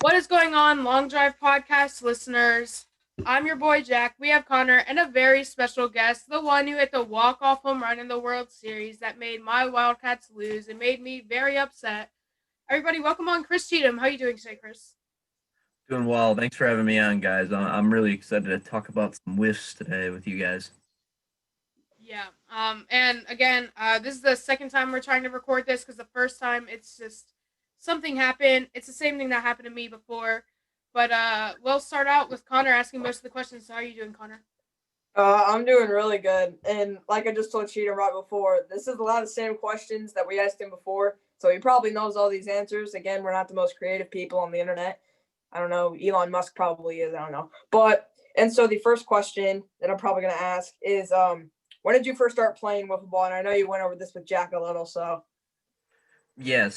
What is going on, Long Drive Podcast listeners? I'm your boy Jack. We have Connor and a very special guest, the one who hit the walk-off home run in the World Series that made my Wildcats lose and made me very upset. Everybody, welcome on Chris Cheetham. How are you doing today, Chris? Doing well. Thanks for having me on, guys. I'm really excited to talk about some whiffs today with you guys. Yeah. And again, this is the second time we're trying to record this because the first time it's just something happened. It's the same thing that happened to me before. But we'll start out with Connor asking most of the questions. So how are you doing, Connor? I'm doing really good. And like I just told Cheetah right before, this is a lot of the same questions that we asked him before. So he probably knows all these answers. Again, we're not the most creative people on the internet. I don't know. Elon Musk probably is. I don't know. And so the first question that I'm probably going to ask is when did you first start playing wiffle ball? And I know you went over this with Jack a little. So, Yeah,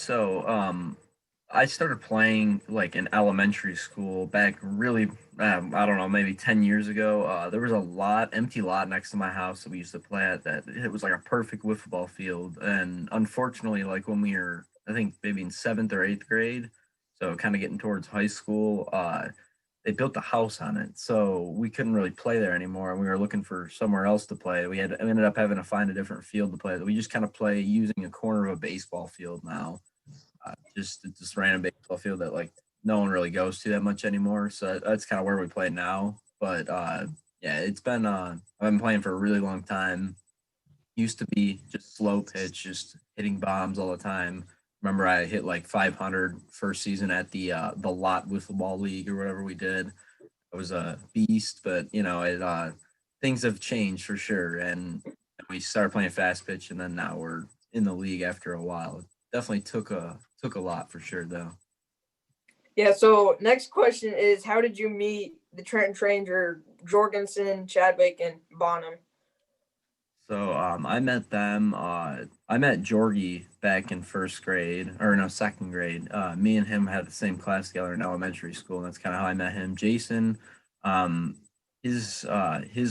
I started playing like in elementary school back really, I don't know, maybe 10 years ago. There was a empty lot next to my house that we used to play at that it was like a perfect wiffle ball field. And unfortunately, like when we were, I think maybe in seventh or eighth grade, so kind of getting towards high school, they built a house on it, so we couldn't really play there anymore. And we were looking for somewhere else to play. We ended up having to find a different field to play. We just kind of play using a corner of a baseball field now, just random baseball field that like no one really goes to that much anymore. So that's kind of where we play now. But yeah, it's been I've been playing for a really long time. Used to be just slow pitch, just hitting bombs all the time. Remember, I hit like 500 first season at the lot wiffle ball league or whatever we did. I was a beast, but things have changed for sure, and we started playing fast pitch, and then now we're in the league after a while. It definitely took a lot for sure, though. yeah. So, next question is how did you meet the Trenton Tranger, Jorgensen, Chadwick, and Bonham? I met them. I met Jorgie back in first grade, or no, second grade. Me and him had the same class together in elementary school, and that's kind of how I met him. Jason, um, his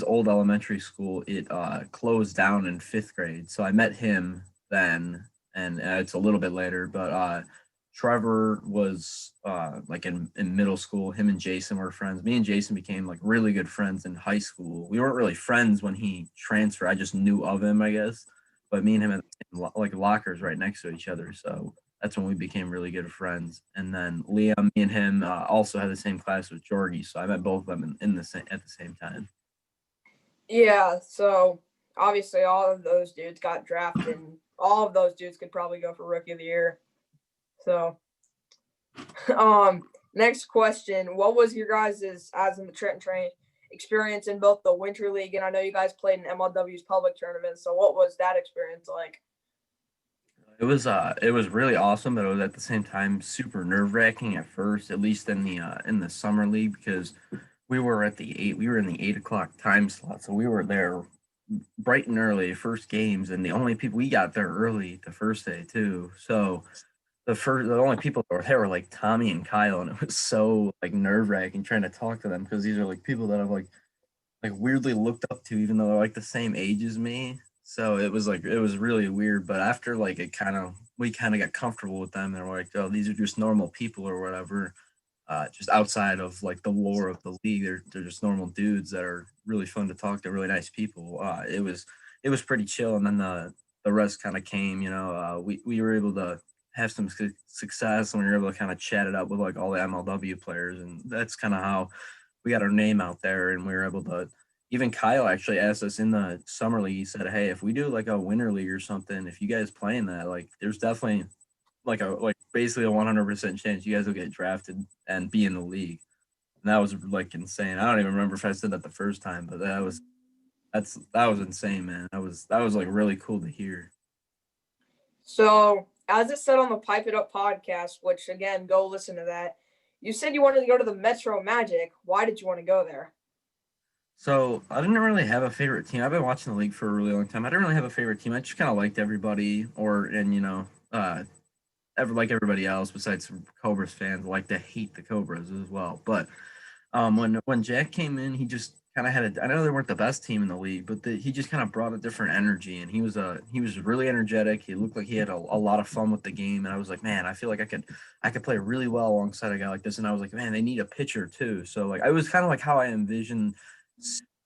old elementary school it closed down in fifth grade, so I met him then, and it's a little bit later. But Trevor was like in middle school. Him and Jason were friends. Me and Jason became like really good friends in high school. We weren't really friends when he transferred. I just knew of him, I guess. But me and him had like lockers right next to each other, so that's when we became really good friends. And then Liam, me and him also had the same class with Georgie, so I met both of them in the same at the same time. Yeah, so obviously all of those dudes got drafted, and all of those dudes could probably go for rookie of the year. So, next question: what was your guys' as in the Trenton Train experience in both the Winter League and I know you guys played in MLW's public tournaments? So, what was that experience like? It was really awesome, but it was at the same time super nerve wracking at first, at least in the summer league because we were in the 8 o'clock time slot, so we were there bright and early first games, and the only people we got there early the first day too. So the only people that were there were like Tommy and Kyle, and it was so like nerve wracking trying to talk to them because these are like people that I've like weirdly looked up to, even though they're like the same age as me. So it was really weird. But after like we kind of got comfortable with them, and we're like, oh, these are just normal people or whatever. Just outside of like the lore of the league, they're just normal dudes that are really fun to talk to, really nice people. It was pretty chill, and then the rest kind of came. We were able to have some success, and we were able to kind of chat it up with like all the MLW players, and that's kind of how we got our name out there, and we were able to. Even Kyle actually asked us in the summer league. He said, "Hey, if we do like a winter league or something, if you guys playing that, like, there's definitely like basically a 100% chance you guys will get drafted and be in the league." And that was like insane. I don't even remember if I said that the first time, but that was insane, man. That was like really cool to hear. So, as it said on the Pipe It Up podcast, which again, go listen to that, you said you wanted to go to the Metro Magic. Why did you want to go there? So I didn't really have a favorite team. I've been watching the league for a really long time. I didn't really have a favorite team. I just kind of liked everybody, like everybody else besides some Cobras fans, like to hate the Cobras as well. But When Jack came in, he just kind of had a. I know they weren't the best team in the league, but he just kind of brought a different energy, and he was really energetic. He looked like he had a lot of fun with the game, and I was like, man, I feel like I could play really well alongside a guy like this. And I was like, man, they need a pitcher too. So like, I was kind of like how I envisioned,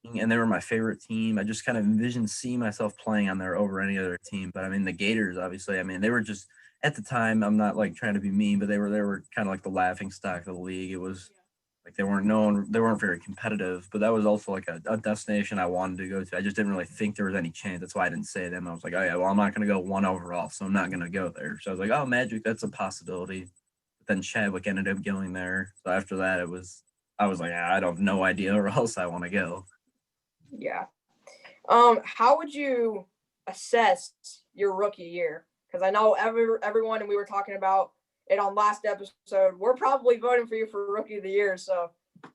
and they were my favorite team. I just kind of envisioned seeing myself playing on there over any other team. But I mean, the Gators, obviously, I mean, they were just at the time. I'm not like trying to be mean, but they were kind of like the laughing stock of the league. It was like they weren't very competitive, but that was also like a destination I wanted to go to. I just didn't really think there was any chance. That's why I didn't say them. I was like, oh yeah, well I'm not gonna go one overall, so I'm not gonna go there. So I was like, oh Magic, that's a possibility. But then Chadwick ended up going there. So after that I was like, I don't have no idea where else I want to go. Yeah. How would you assess your rookie year? Because I know everyone, and we were talking about it on last episode. We're probably voting for you for rookie of the year. So, I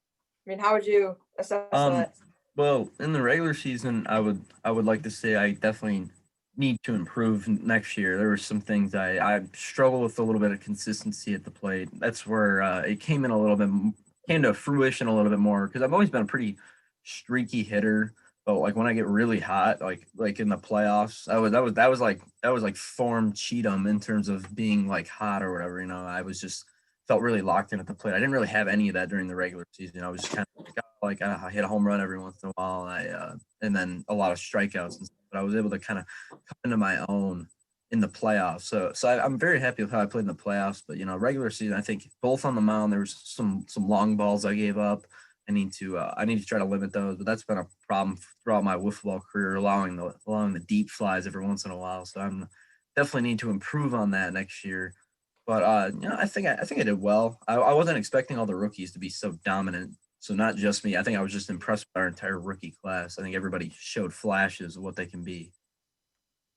mean, how would you assess Um, that? well, in the regular season, I would like to say I definitely need to improve next year. There were some things I struggle with a little bit of consistency at the plate. That's where it came in a little bit, came to fruition a little bit more because I've always been a pretty streaky hitter. But like when I get really hot, like in the playoffs, that was like form CHEETAM in terms of being like hot or whatever. You know, I was just felt really locked in at the plate. I didn't really have any of that during the regular season. I was just kind of like I hit a home run every once in a while. And then a lot of strikeouts and stuff. But I was able to kind of come into my own in the playoffs. I'm very happy with how I played in the playoffs. But you know, regular season, I think both on the mound there was some long balls I gave up. I need to try to limit those, but that's been a problem throughout my wiffle ball career, allowing the deep flies every once in a while. So I'm definitely need to improve on that next year. But you know, I think I did well. I wasn't expecting all the rookies to be so dominant. So not just me. I think I was just impressed with our entire rookie class. I think everybody showed flashes of what they can be.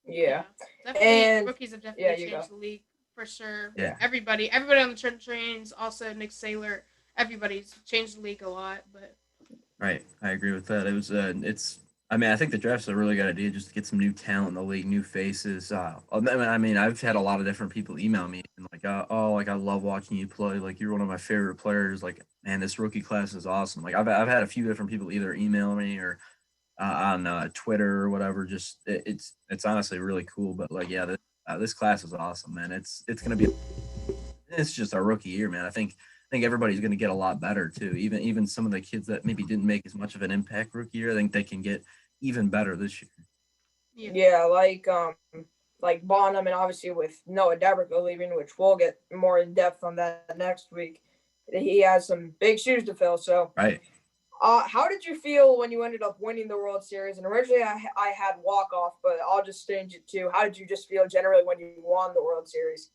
Yeah. Yeah, definitely. And Rookies have yeah, definitely you go. changed the league for sure. Yeah. Yeah. Everybody on the trains. Also, Nick Saylor. Everybody's changed the league a lot. But Right. I agree with that. It's I mean, I think the draft's a really good idea just to get some new talent in the league, new faces. I mean, I've had a lot of different people email me and like, oh, like I love watching you play. Like you're one of my favorite players. Like, man, this rookie class is awesome. Like I've had a few different people either email me or on Twitter or whatever. Just it's honestly really cool. But like, yeah, this class is awesome, man. It's gonna be it's just our rookie year, man. I think everybody's going to get a lot better too. Even some of the kids that maybe didn't make as much of an impact rookie year, I think they can get even better this year. yeah, Yeah, like Bonham, and obviously with Noah Debrico leaving, which we'll get more in depth on that next week. He has some big shoes to fill. So, Right. how did you feel when you ended up winning the World Series? And originally, I had walk off, but I'll just change it to how did you just feel generally when you won the World Series?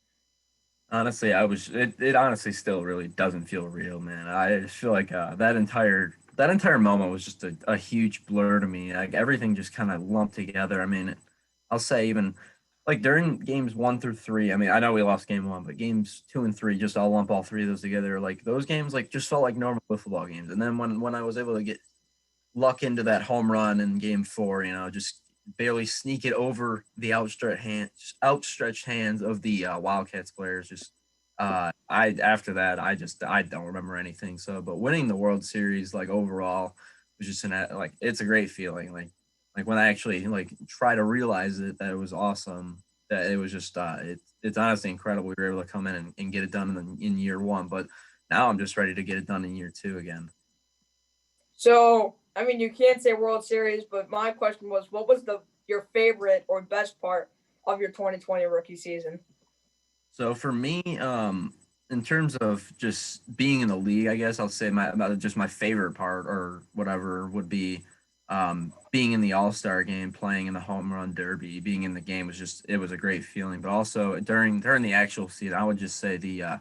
Honestly, it honestly still really doesn't feel real, man. I just feel like that entire moment was just a huge blur to me. Like everything just kind of lumped together. I mean, I'll say even like during games 1 through 3. I mean, I know we lost game 1, but games 2 and 3, just I'll lump all three of those together. Like those games, like just felt like normal wiffle ball games. And then when I was able to get luck into that home run in game 4, you know, just barely sneak it over the outstretched hands of the Wildcats players. Just I after that, I don't remember anything. So, but winning the World Series like overall was just like it's a great feeling. Like when I actually like try to realize it that it was awesome. That it was just it's honestly incredible we were able to come in and get it done in year 1. But now I'm just ready to get it done in year 2 again. So, I mean, you can't say World Series, but my question was, what was the your favorite or best part of your 2020 rookie season? So for me, in terms of just being in the league, I guess I'll say just my favorite part or whatever would be being in the All Star game, playing in the home run derby, being in the game was just it was a great feeling. But also during the actual season, I would just say the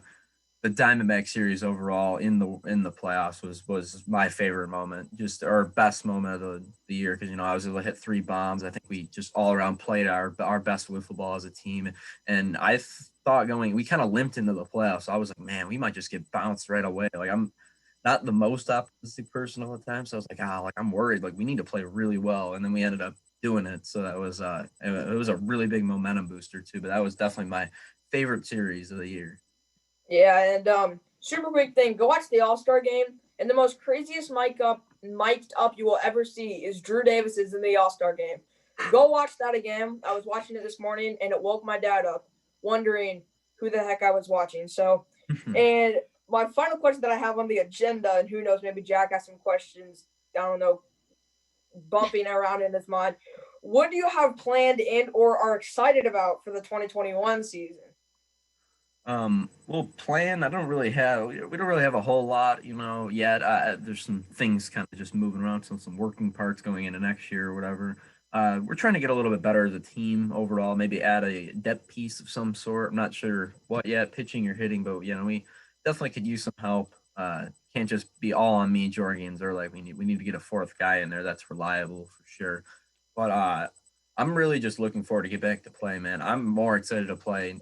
Diamondback series overall in the playoffs was my favorite moment, just our best moment of the year because you know I was able to hit 3 bombs. I think we just all around played our best wiffle ball as a team, and I thought going we kind of limped into the playoffs. So I was like, man, we might just get bounced right away. Like I'm not the most optimistic person all the time, so I was like, like I'm worried. Like we need to play really well, and then we ended up doing it. So that was it was a really big momentum booster too. But that was definitely my favorite series of the year. Yeah, and super quick thing, go watch the All Star game. And the most craziest mic'd up you will ever see is Drew Davis's in the All-Star game. Go watch that again. I was watching it this morning, and it woke my dad up, wondering who the heck I was watching. So, and my final question that I have on the agenda, and who knows, maybe Jack has some questions, I don't know, bumping around in his mind. What do you have planned and or are excited about for the 2021 season? Well, plan. I don't really have. We don't really have a whole lot, yet. There's some things kind of just moving around, some working parts going into next year or whatever. We're trying to get a little bit better as a team overall. Maybe add a depth piece of some sort. I'm not sure what yet, pitching or hitting, but we definitely could use some help. Can't just be all on me, Jorgens, or like we need to get a fourth guy in there that's reliable for sure. But I'm really just looking forward to get back to play, man. I'm more excited to play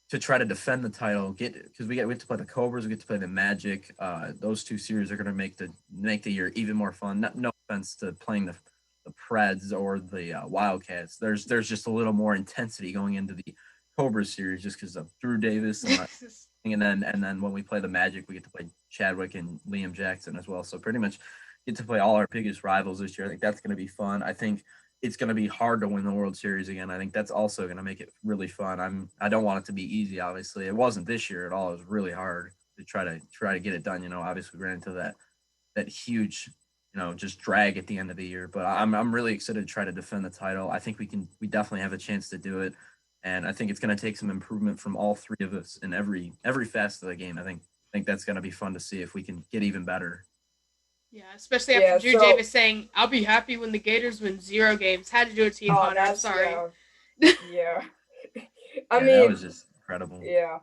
to try to defend the title, because we get to play the Cobras, we get to play the Magic. Those two series are going to make the year even more fun. No offense to playing the Preds or the Wildcats. There's just a little more intensity going into the Cobras series just because of Drew Davis and then when we play the Magic, we get to play Chadwick and Liam Jackson as well. So pretty much get to play all our biggest rivals this year. I think that's going to be fun. I think it's going to be hard to win the World Series again. I think that's also going to make it really fun. I don't want it to be easy. Obviously, it wasn't this year at all. It was really hard to try to get it done. Obviously we ran into that huge, just drag at the end of the year. But I'm really excited to try to defend the title. I think we definitely have a chance to do it, and I think it's going to take some improvement from all three of us in every facet of the game. I think that's going to be fun to see if we can get even better. Yeah, especially after Drew Davis saying, "I'll be happy when the Gators win 0 games." Had to do a team Connor. I'm sorry. Yeah. I mean, that was just incredible. Yeah.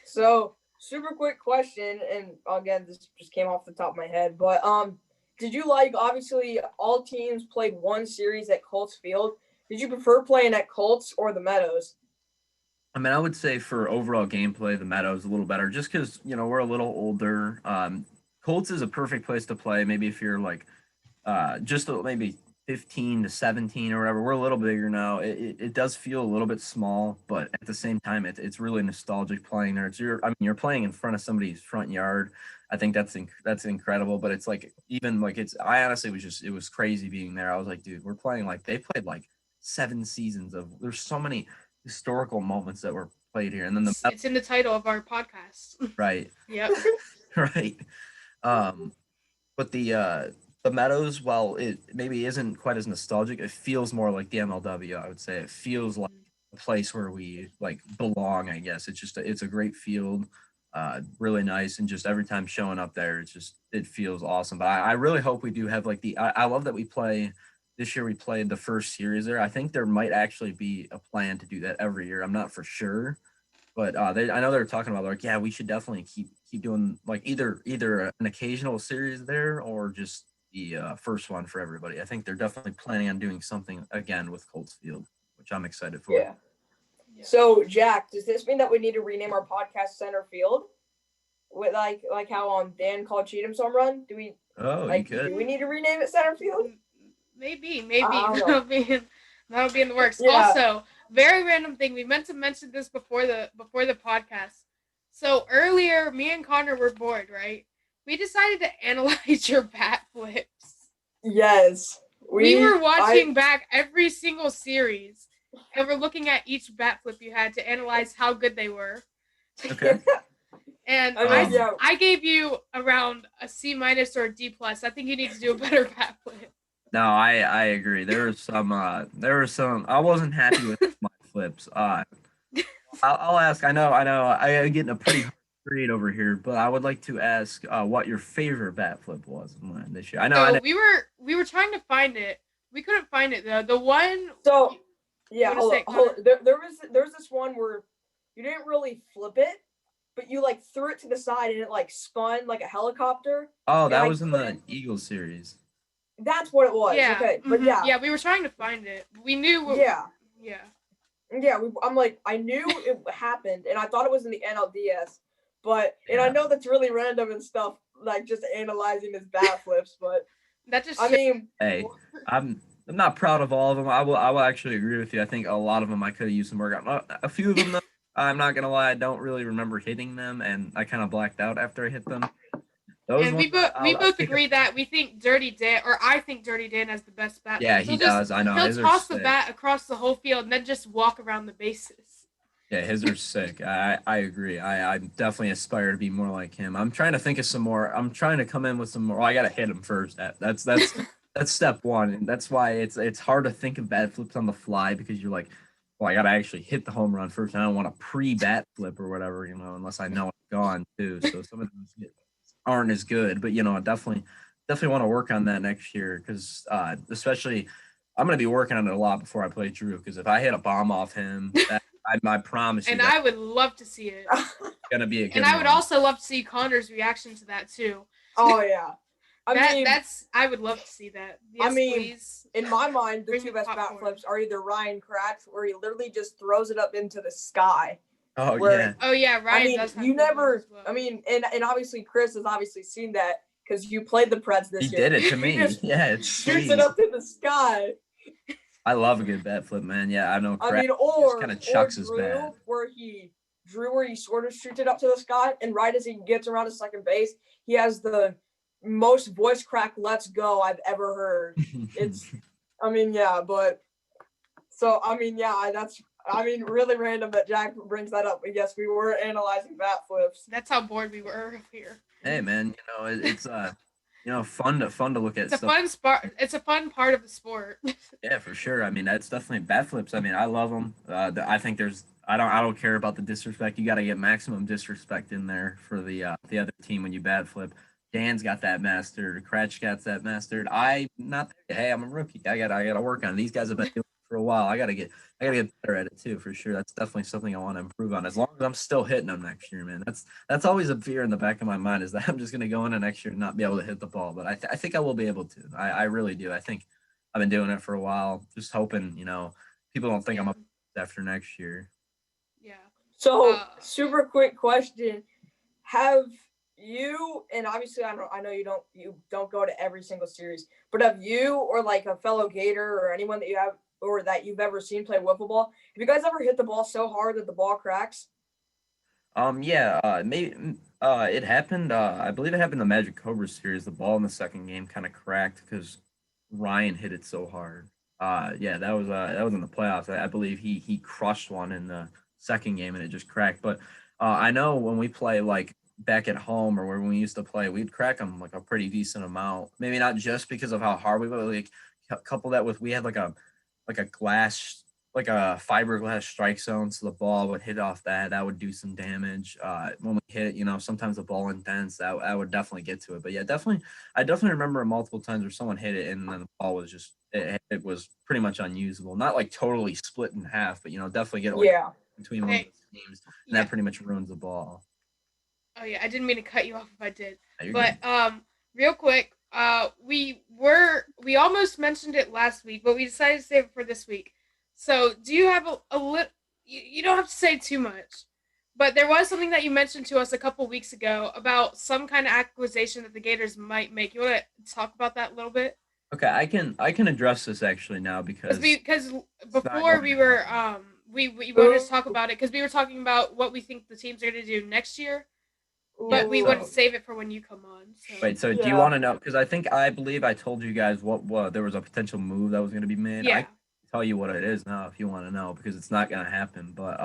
So, super quick question, and again, this just came off the top of my head, but did you obviously all teams played one series at Colts Field? Did you prefer playing at Colts or the Meadows? I mean, I would say for overall gameplay, the Meadows a little better, just because we're a little older. Colts is a perfect place to play. Maybe if you're like just maybe 15 to 17 or whatever. We're a little bigger now. It does feel a little bit small, but at the same time, it's really nostalgic playing there. You're playing in front of somebody's front yard. I think that's incredible. But it's like I honestly it was crazy being there. I was like, dude, we're playing like they played like 7 seasons of. There's so many historical moments that were played here, and then it's in the title of our podcast. Right. Yep. Right. But the Meadows, while it maybe isn't quite as nostalgic, it feels more like the MLW. I would say it feels like a place where we like belong. I guess it's a great field, really nice, and just every time showing up there, it feels awesome. But I really hope we do have I love that we play. This year we played the first series there. I think there might actually be a plan to do that every year. I'm not for sure, but I know they're talking about yeah, we should definitely keep doing like either an occasional series there or just the first one for everybody. I think they're definitely planning on doing something again with Colts Field, which I'm excited for. Yeah. So Jack, does this mean that we need to rename our podcast Center Field? With like how Dan called CHEETAM some run? Do we? Oh, you could. Do we need to rename it Center Field? Maybe that'll be in the works. Yeah. Also, very random thing. We meant to mention this before the podcast. So earlier, me and Connor were bored, right? We decided to analyze your bat flips. Yes. We were watching back every single series, and we're looking at each bat flip you had to analyze how good they were. Okay. And I gave you around a C- or a D+. I think you need to do a better bat flip. No, I agree. There were some. I wasn't happy with my flips. I'll ask. I know. I'm getting a pretty hard grade over here, but I would like to ask what your favorite bat flip was this year. I know. So we were trying to find it. We couldn't find it though. The one. So yeah, hold on. There was this one where you didn't really flip it, but you like threw it to the side and it like spun like a helicopter. Oh, that was in the Eagles series. That's what it was. Yeah. Okay, but yeah, we were trying to find it. We knew. Yeah. I'm like, I knew it happened, and I thought it was in the NLDS, but yeah. And I know that's really random and stuff, like just analyzing his bat flips, but that just. Hey, I'm not proud of all of them. I will actually agree with you. I think a lot of them I could have used some work on. A few of them, though, I'm not gonna lie, I don't really remember hitting them, and I kind of blacked out after I hit them. Those And ones, we I'll both pick agree that we think Dirty Dan, or I think Dirty Dan has the best bat Yeah, flips. he does. I know. He'll His are toss the sick. bat across the whole field and then just walk around the bases. Yeah, his are sick. I agree. I definitely aspire to be more like him. I'm trying to think of some more. I'm trying to come in with some more. Well, I gotta hit him first. That's step one, and that's why it's hard to think of bat flips on the fly because you're like, well, I gotta actually hit the home run first. And I don't want to pre-bat flip or whatever, unless I know it's gone too. So some of those aren't as good, but I definitely want to work on that next year because especially I'm gonna be working on it a lot before I play Drew because if I hit a bomb off him, I promise you And that's I would love to see it. gonna be a good And I would one. also love to see Connor's reaction to that too. Oh yeah. I would love to see that. Yes, please. In my mind, the Bring two me best bat popcorn. flips are either Ryan Kratz, where he literally just throws it up into the sky. Oh where- yeah, Oh yeah, Ryan does have you good ones never. as well. And obviously Chris has obviously seen that because you played the Preds this he year. did it to He me. just Yeah, it's shoots sweet. it up to the sky. I love a good bat flip, man. Yeah, I know. Or kind of chucks his Drew, bat. where he sort of shoots it up to the sky, and right as he gets around to second base, he has the most voice crack "Let's go" I've ever heard. It's, that's really random that Jack brings that up. But yes, we were analyzing bat flips. That's how bored we were here. Hey man, it's fun to look at It's a stuff. fun sport. It's a fun part of the sport. Yeah, for sure. I mean, that's definitely bat flips. I mean, I love them. I think I don't care about the disrespect. You got to get maximum disrespect in there for the other team when you bat flip. Dan's got that mastered. Cratch got that mastered. I not. Hey, I'm a rookie. I gotta work on it. These guys have been doing it for a while. I gotta get better at it too, for sure. That's definitely something I want to improve on. As long as I'm still hitting them next year, man. That's always a fear in the back of my mind is that I'm just gonna go into next year and not be able to hit the ball. But I think I will be able to. I really do. I think I've been doing it for a while. Just hoping people don't think I'm up after next year. Yeah. So, super quick question: have you, and obviously I know you don't go to every single series, but have you or like a fellow Gator or anyone that you have or that you've ever seen play wiffle ball, have you guys ever hit the ball so hard that the ball cracks? Yeah, maybe it happened. I believe it happened in the Magic Cobra series. The ball in the second game kind of cracked because Ryan hit it so hard. Yeah, that was in the playoffs. I believe he crushed one in the second game and it just cracked. But I know when we play like back at home or when we used to play, we'd crack them like a pretty decent amount. Maybe not just because of how hard we were. Like couple that with we had like a glass, like a fiberglass strike zone, so the ball would hit off that. That would do some damage. When we hit, sometimes the ball indents. That would definitely get to it. But yeah, I definitely remember multiple times where someone hit it and then the ball was just it was pretty much unusable. Not like totally split in half, but definitely get it between one of those teams, and that pretty much ruins the ball. Oh yeah, I didn't mean to cut you off if I did. But real quick, we almost mentioned it last week, but we decided to save it for this week. So, do you have a little? You don't have to say too much, but there was something that you mentioned to us a couple weeks ago about some kind of acquisition that the Gators might make. You want to talk about that a little bit? Okay, I can address this actually now because before we were we wanted to talk about it because we were talking about what we think the teams are going to do next year. But we wanted to save it for when you come on. So. Wait, so do you want to know? Because I believe I told you guys what there was a potential move that was going to be made. Yeah. I can tell you what it is now if you want to know because it's not going to happen. But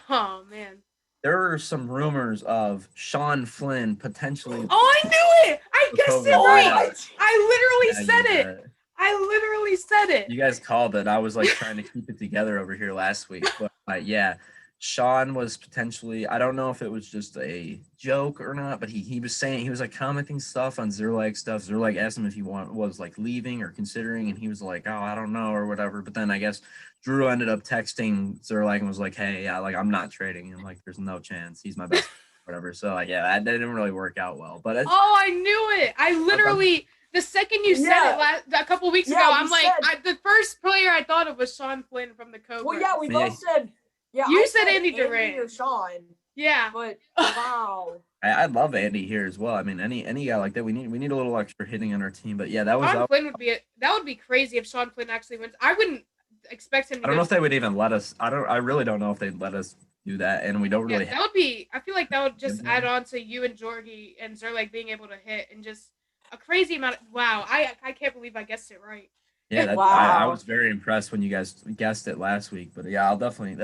oh man, there are some rumors of Sean Flynn potentially. Oh, I knew it! I guessed it right. I literally said it. I literally said it. You guys called it. I was like trying to keep it together over here last week, but yeah. Sean was potentially, I don't know if it was just a joke or not, but he was saying, he was like commenting stuff on Zerlag stuff. Zerlag asked him if he was like leaving or considering, and he was like, oh, I don't know or whatever. But then I guess Drew ended up texting Zerlag and was like, hey, yeah, like I'm not trading him. Like there's no chance. He's my best whatever. So like, yeah, that didn't really work out well. But I knew it. I literally, the second you said it a couple weeks ago, I'm like, the first player I thought of was Sean Flynn from the Cobras. Well, yeah, we both said. Yeah, you said Andy Durant or Sean. Yeah, but wow. I love Andy here as well. I mean, any guy like that, we need a little extra hitting on our team. But yeah, Sean Flynn would be crazy if Sean Flynn actually wins. I wouldn't expect him. I don't know if they would even let us. I really don't know if they'd let us do that, and we don't really that would be. I feel like that would just Yeah. add on to you and Jorgie and Zerlik being able to hit and just a crazy amount. Wow, I can't believe I guessed it right. Yeah, I Wow. was very impressed when you guys guessed it last week. But yeah, I'll definitely.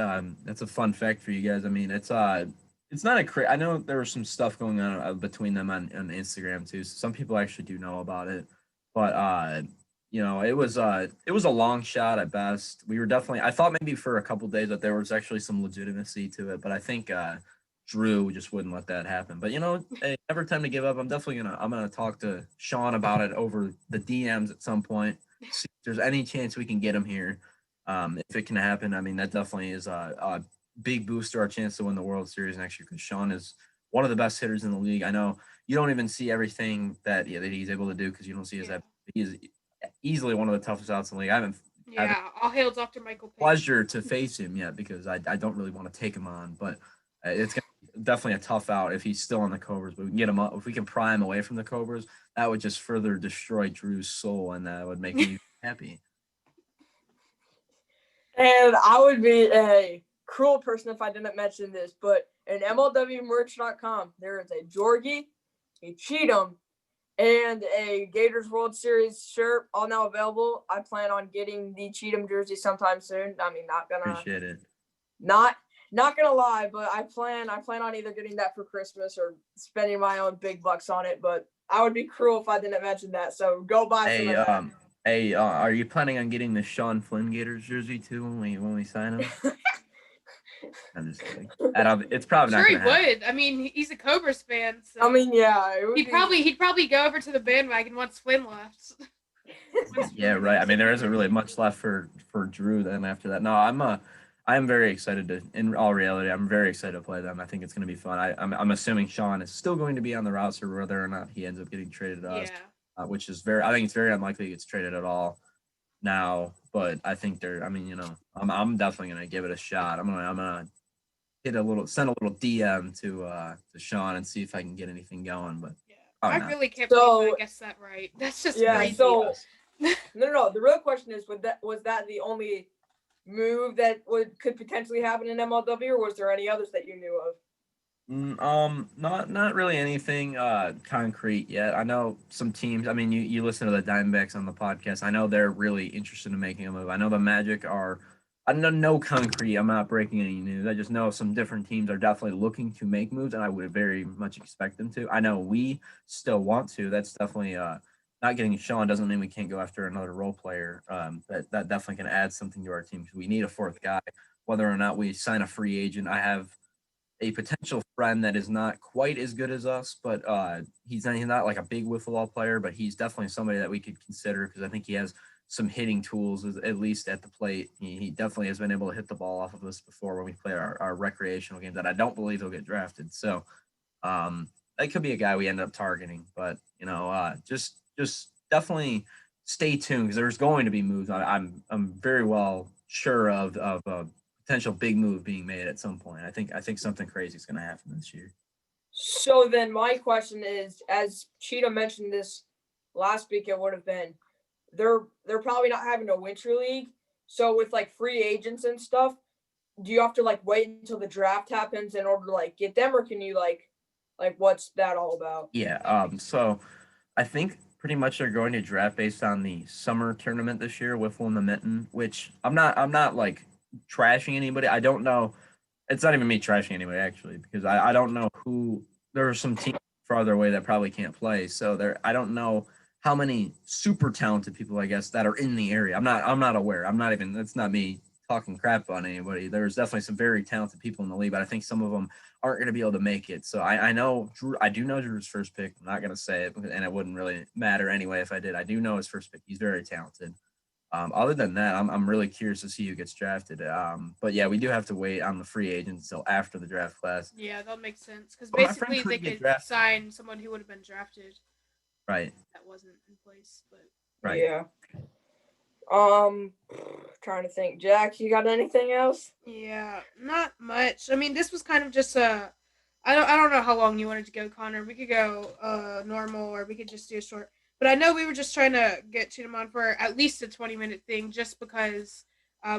That's a fun fact for you guys. I mean, it's not a. I know there was some stuff going on between them on Instagram too. So some people actually do know about it, but it was a long shot at best. We were definitely. I thought maybe for a couple days that there was actually some legitimacy to it, but I think Drew just wouldn't let that happen. But hey, never time to give up. I'm gonna talk to Sean about it over the DMs at some point. See if there's any chance we can get him here. If it can happen, I mean that definitely is a big boost to our chance to win the World Series next year because Sean is one of the best hitters in the league. I know you don't even see everything that he's able to do because you don't see his Yeah. he is easily one of the toughest outs in the league. I haven't Yeah, all hail Dr. Michael Page. pleasure to face him yet because I don't really want to take him on, but it's gonna be definitely a tough out if he's still on the Cobras. But we can get him up if we can pry him away from the Cobras. That would just further destroy Drew's soul, and that would make me happy. And I would be a cruel person if I didn't mention this, but in MLWmerch.com, there is a Jorgie, a Cheetam, and a Gators World Series shirt all now available. I plan on getting the Cheetam jersey sometime soon. I mean, Appreciate it. not gonna lie, but I plan on either getting that for Christmas or spending my own big bucks on it. But I would be cruel if I didn't mention that. So go buy some of that. Hey, are you planning on getting the Sean Flynn Gators jersey too when we sign him? I'm just kidding. It's probably I'm not sure he gonna happen. would. I mean, he's a Cobras fan. So I mean, yeah, he'd probably go over to the bandwagon once Flynn left. Yeah, right. I mean, there isn't really much left for Drew then after that. No, I'm very excited to. In all reality, I'm very excited to play them. I think it's going to be fun. I'm assuming Sean is still going to be on the roster, whether or not he ends up getting traded to us, which is I think it's very unlikely he gets traded at all now. But I think I mean, I'm definitely going to give it a shot. I'm gonna send a little DM to Sean and see if I can get anything going. But I really can't believe I guessed that right. That's just crazy. So no. The real question is, was that the only move that could potentially happen in MLW, or was there any others that you knew of? Not really anything concrete yet. I know some teams. I mean, you listen to the Diamondbacks on the podcast. I know they're really interested in making a move. I know the Magic are. I know no concrete. I'm not breaking any news. I just know some different teams are definitely looking to make moves, and I would very much expect them to. I know we still want to. That's definitely not getting Sean doesn't mean we can't go after another role player. That definitely can add something to our team because we need a fourth guy. Whether or not we sign a free agent, I have a potential friend that is not quite as good as us, but he's not like a big wiffle ball player, but he's definitely somebody that we could consider because I think he has some hitting tools at least at the plate. He definitely has been able to hit the ball off of us before when we play our recreational games that I don't believe he'll get drafted. So that could be a guy we end up targeting, but just definitely stay tuned because there's going to be moves. I'm very well sure of a potential big move being made at some point. I think something crazy is going to happen this year. So then my question is, as Cheetah mentioned this last week, it would have been they're probably not having a winter league. So with like free agents and stuff, do you have to like wait until the draft happens in order to like get them, or can you like what's that all about? Yeah. So I think pretty much they're going to draft based on the summer tournament this year, Wiffle and the Mitten, which I'm not like trashing anybody. I don't know. It's not even me trashing anybody actually, because I don't know who there are some teams farther away that probably can't play. So I don't know how many super talented people I guess that are in the area. I'm not aware. That's not me talking crap on anybody. There's definitely some very talented people in the league, but I think some of them aren't going to be able to make it. So I know Drew. I do know Drew's first pick. I'm not going to say it, and it wouldn't really matter anyway if I did. I do know his first pick. He's very talented. Other than that, I'm really curious to see who gets drafted. But yeah, we do have to wait on the free agents until after the draft class. Yeah, that makes sense because basically they could sign someone who would have been drafted. Right. That wasn't in place, but right. Yeah. Trying to think. Jack, you got anything else? Yeah, not much. I mean, this was kind of just I don't know how long you wanted to go, Connor. We could go normal, or we could just do a short. But I know we were just trying to get Cheetam on for at least a 20-minute thing, just because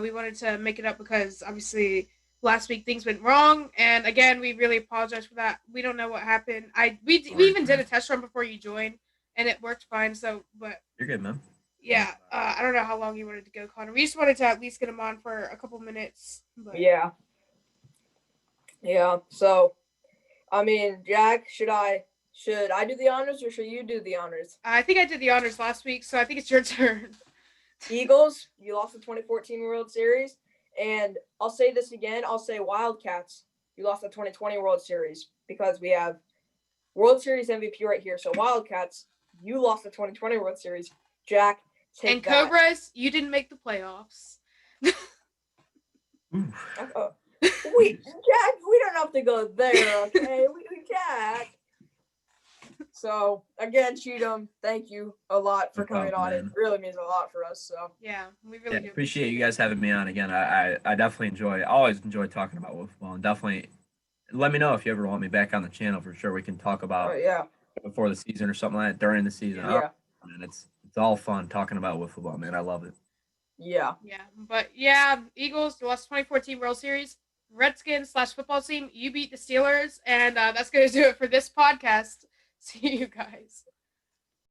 we wanted to make it up because obviously last week things went wrong, and again, we really apologize for that. We don't know what happened. We even did a test run before you joined, and it worked fine. So, but You're good, man. yeah, I don't know how long you wanted to go, Connor. We just wanted to at least get him on for a couple minutes. But Yeah. So, I mean, Jack, should I do the honors or should you do the honors? I think I did the honors last week, so I think it's your turn. Eagles, you lost the 2014 World Series, and I'll say this again. I'll say Wildcats, you lost the 2020 World Series because we have World Series MVP right here. So Wildcats, you lost the 2020 World Series. Jack, take And that. Cobras, you didn't make the playoffs. Jack, we don't have to go there, okay? Jack. So again, CHEETAM, thank you a lot for coming on. It really means a lot for us. So yeah, we really do appreciate you guys having me on again. I definitely always enjoy talking about football, and definitely let me know if you ever want me back on the channel for sure. We can talk about before the season or something like that during the season. Yeah. Man, it's all fun talking about football, man. I love it. Yeah. Yeah, but yeah, Eagles lost 2014 World Series. Redskins / football team, you beat the Steelers, and that's going to do it for this podcast. See you guys.